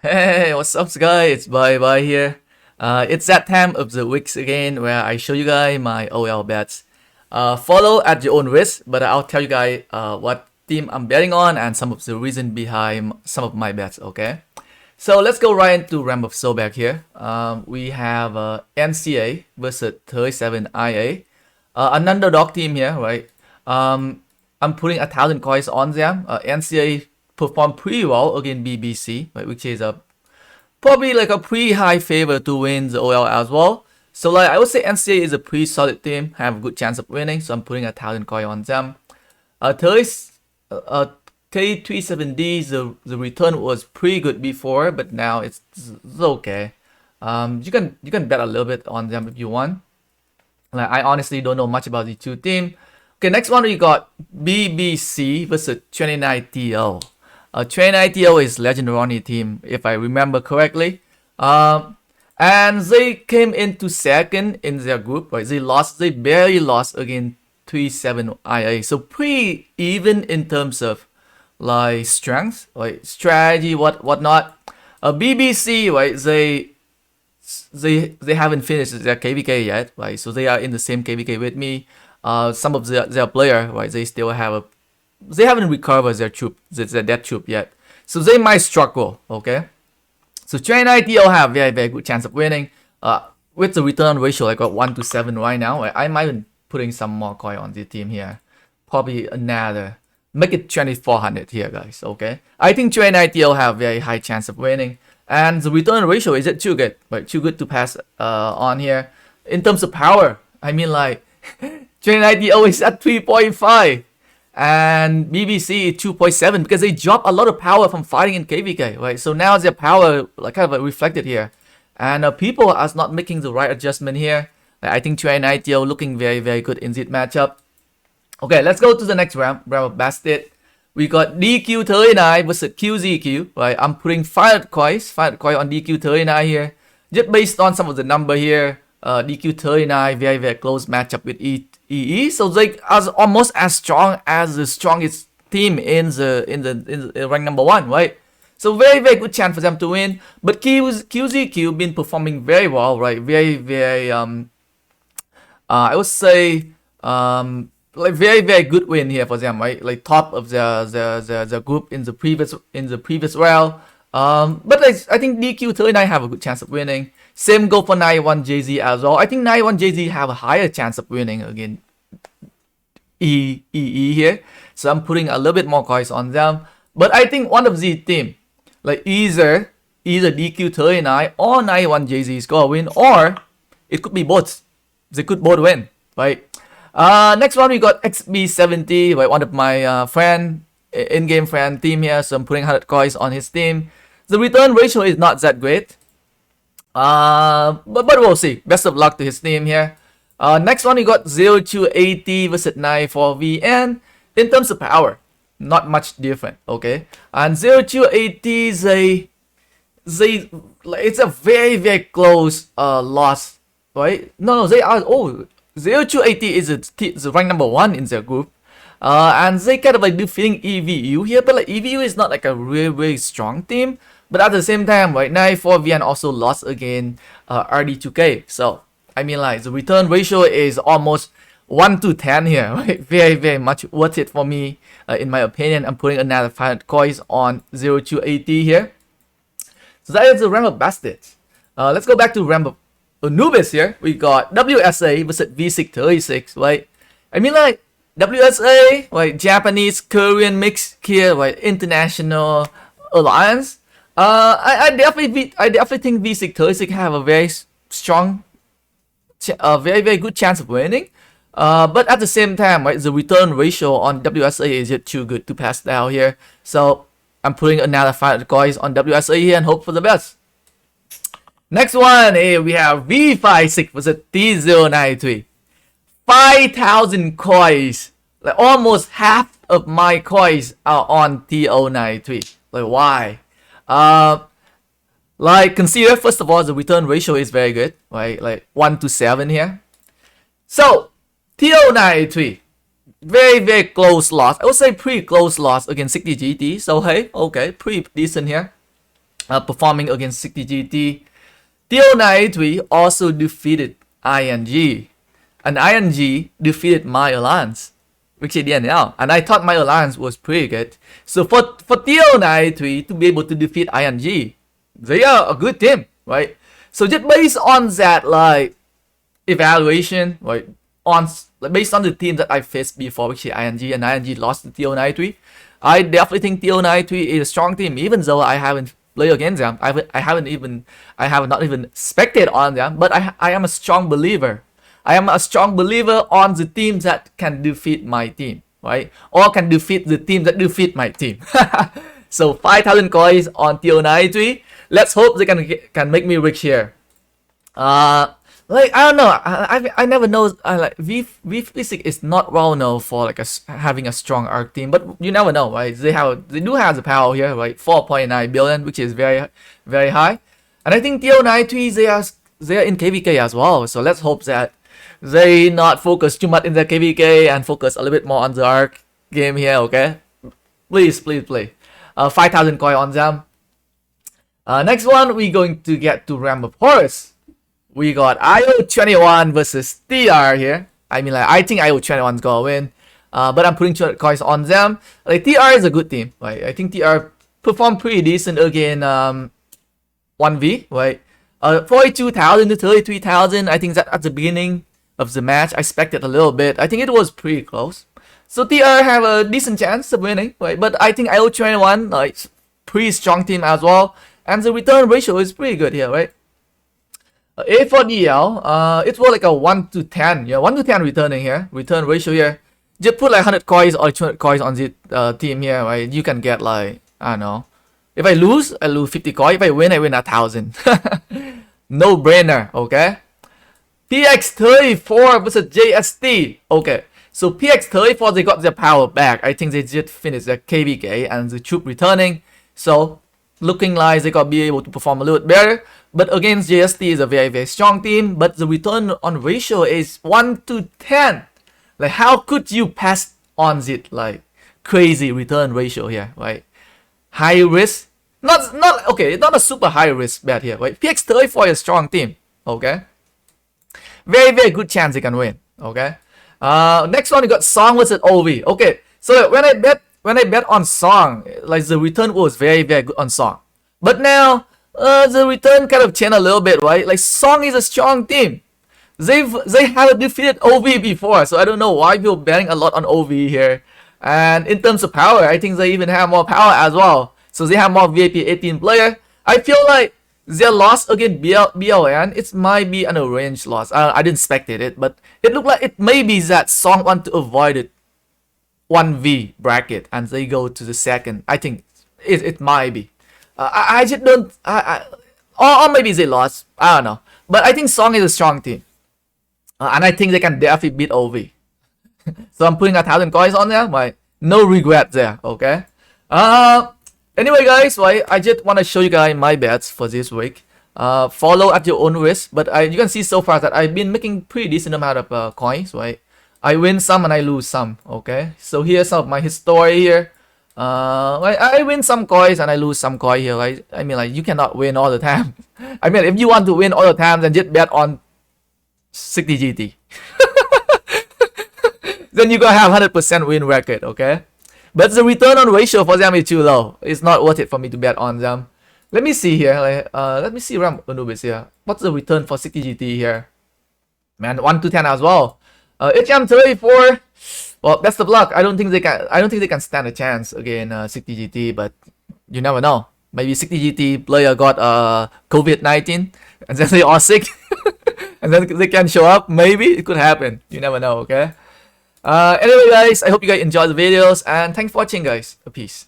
Hey, what's up, guys? Bye here. It's that time of the weeks again where I show you guys my OL bets. Follow at your own risk, but I'll tell you guys what team I'm betting on and some of the reason behind some of my bets. Okay, so let's go right into round of back here. We have NCA versus 37IA, an underdog team here, right? I'm putting 1,000 coins on them. NCA performed pretty well against BBC, right, which is probably like a pretty high favor to win the OL as well. So like I would say NCA is a pretty solid team, have a good chance of winning. So I'm putting 1,000 coin on them. K37D, the return was pretty good before, but now it's okay. You can bet a little bit on them if you want. Like I honestly don't know much about the two team. Okay, next one we got BBC versus 29TO. 29TO is Legend Ronnie team, if I remember correctly. And they came into second in their group, right? They barely lost against 37IA. So pretty even in terms of like strength, like strategy, whatnot. BBC, right? They haven't finished their KvK yet, right? So they are in the same KvK with me. Some of their player, right? They haven't recovered their death troop yet, so they might struggle. Okay, so 29TO have very good chance of winning. With the return ratio like 1-7 right now, I might be putting some more coin on the team here. Probably another, make it 2,400 here, guys. Okay, I think 29TO have very high chance of winning, and the return ratio is it too good, right? Too good to pass on here. In terms of power, I mean like 29TO is at 3.5. And BBC 2.7 because they dropped a lot of power from fighting in KvK, right? So now their power like kind of reflected here, and people are not making the right adjustment here. I think 29TO looking very good in this matchup. Okay, let's go to the next round of basket. We got DQ39 versus QZQ, right? I'm putting 500 coins on DQ39 here, just based on some of the number here. DQ39 very close matchup with EE, so they are almost as strong as the strongest team in the rank number 1, right? So very good chance for them to win. But QZQ been performing very well, right? Very I would say like very good win here for them, right? Like top of the group in the previous round. But I think DQ39 have a good chance of winning. Same go for 91JZ as well. I think 91JZ have a higher chance of winning again EE here. So I'm putting a little bit more coins on them. But I think one of these team, like either DQ39 or 91JZ is gonna win, or it could be both. They could both win, right? Next one we got XB70, right? One of my in-game friend team here. So I'm putting 100 coins on his team. The return ratio is not that great. But we'll see. Best of luck to his team here. Next one we got 0280 versus 94V, and in terms of power, not much different. Okay, and 0280 it's a very close loss, right? No, they are 0280 is the rank number 1 in their group. And they kind of like defeating EVU here, but like EVU is not like a really strong team. But at the same time, right, 94VN also lost again RD2K. So I mean like the return ratio is almost 1-10 here, right? Very much worth it for me, in my opinion. I'm putting another 500 coins on 0280 here. So that is the round of baskets. Let's go back to round of Anubis here. We got WSA versus V636, right? I mean like WSA, right? Japanese Korean mix here, right? International alliance. I definitely think V636 have a very strong, very good chance of winning. But at the same time, right, the return ratio on WSA is just too good to pass down here. So I'm putting another 500 coins on WSA here and hope for the best. Next one, here we have V56 versus T093. 5,000 coins. Like almost half of my coins are on TO93. Like why? Like consider first of all the return ratio is very good, right? Like 1-7 here. So TO93 very close loss. I would say pretty close loss against 60GT. So hey, okay, pretty decent here. performing against 60GT. TO93 also defeated ING. And ING defeated my alliance, which it didn't know. And I thought my alliance was pretty good. So for TO93 to be able to defeat ING, they are a good team, right? So just based on that, like, evaluation, right, on based on the team that I faced before, which is ING, and ING lost to TO93, I definitely think TO93 is a strong team, even though I haven't played against them. I have not even spectated on them, but I am a strong believer. I am a strong believer on the teams that can defeat my team, right? Or can defeat the team that defeat my team. So 5,000 coins on TO93. Let's hope they can make me rich here. Like, I don't know. I never know. Like V6 is not well known for like having a strong arc team, but you never know, right? They do have the power here, right? 4.9 billion, which is very high. And I think TO93 they are in KvK as well. So let's hope that they not focus too much in the KvK and focus a little bit more on the arc game here. Okay, please play. 5,000 coin on them. Next one, we're going to get to Ram of Horus. We got IO21 versus TR here. I mean, like, I think IO21's gonna win. But I'm putting 200 coins on them. Like, TR is a good team, right? I think TR performed pretty decent again 1v, right? 42,000 to 33,000. I think that at the beginning of the match, I expected a little bit. I think it was pretty close. So TR have a decent chance of winning, right? But I think IO21, like, pretty strong team as well. And the return ratio is pretty good here, right? A for DL, it was like a 1 to 10. Yeah, 1 to 10 returning here. Return ratio here. Just put like 100 coins or 200 coins on the team here, right? You can get like, I don't know. If I lose 50 coins. If I win 1,000. No brainer, okay? PX34 versus JST. Okay, so PX34, they got their power back. I think they just finished their KvK and the troop returning. So, looking like they gotta be able to perform a little bit better. But against JST is a very strong team. But the return on ratio is 1 to 10. Like, how could you pass on it? Like, crazy return ratio here, right? High risk. Not okay, it's not a super high risk bet here, right? PX34 is a strong team, okay? Very good chance they can win, okay? Next one, you got Song versus OV. Okay, so when I bet on Song, like, the return was very good on Song. But now, the return kind of changed a little bit, right? Like, Song is a strong team. They have defeated OV before, so I don't know why people betting a lot on OV here. And in terms of power, I think they even have more power as well. So they have more VIP 18 player. I feel like their loss against BLN, it might be an arranged loss. I didn't spectate it, but it looked like it may be that Song want to avoid it 1v bracket and they go to the second. I think it might be. I just don't. Or maybe they lost. I don't know. But I think Song is a strong team, and I think they can definitely beat OV. So I'm putting 1,000 coins on there. Right? No regret there. Okay. Anyway, guys, right? I just want to show you guys my bets for this week. Follow at your own risk. But you can see so far that I've been making pretty decent amount of coins. Right? I win some and I lose some. Okay. So here's some of my history here. I win some coins and I lose some coin here, right? I mean, like, you cannot win all the time. I mean, if you want to win all the time, then just bet on 60GT. Then you gonna have 100% win record, okay? But the return on ratio for them is too low. It's not worth it for me to bet on them. Let me see here. Like, let me see Ram Anubis here. What's the return for 60GT here? Man, 1 to 10 as well. HM34. Well, best of luck. I don't think they can stand a chance against 60GT, but you never know. Maybe 60GT player got COVID-19 and then they are sick and then they can show up. Maybe it could happen. You never know, okay? Anyway, guys, I hope you guys enjoyed the videos and thanks for watching, guys. Peace.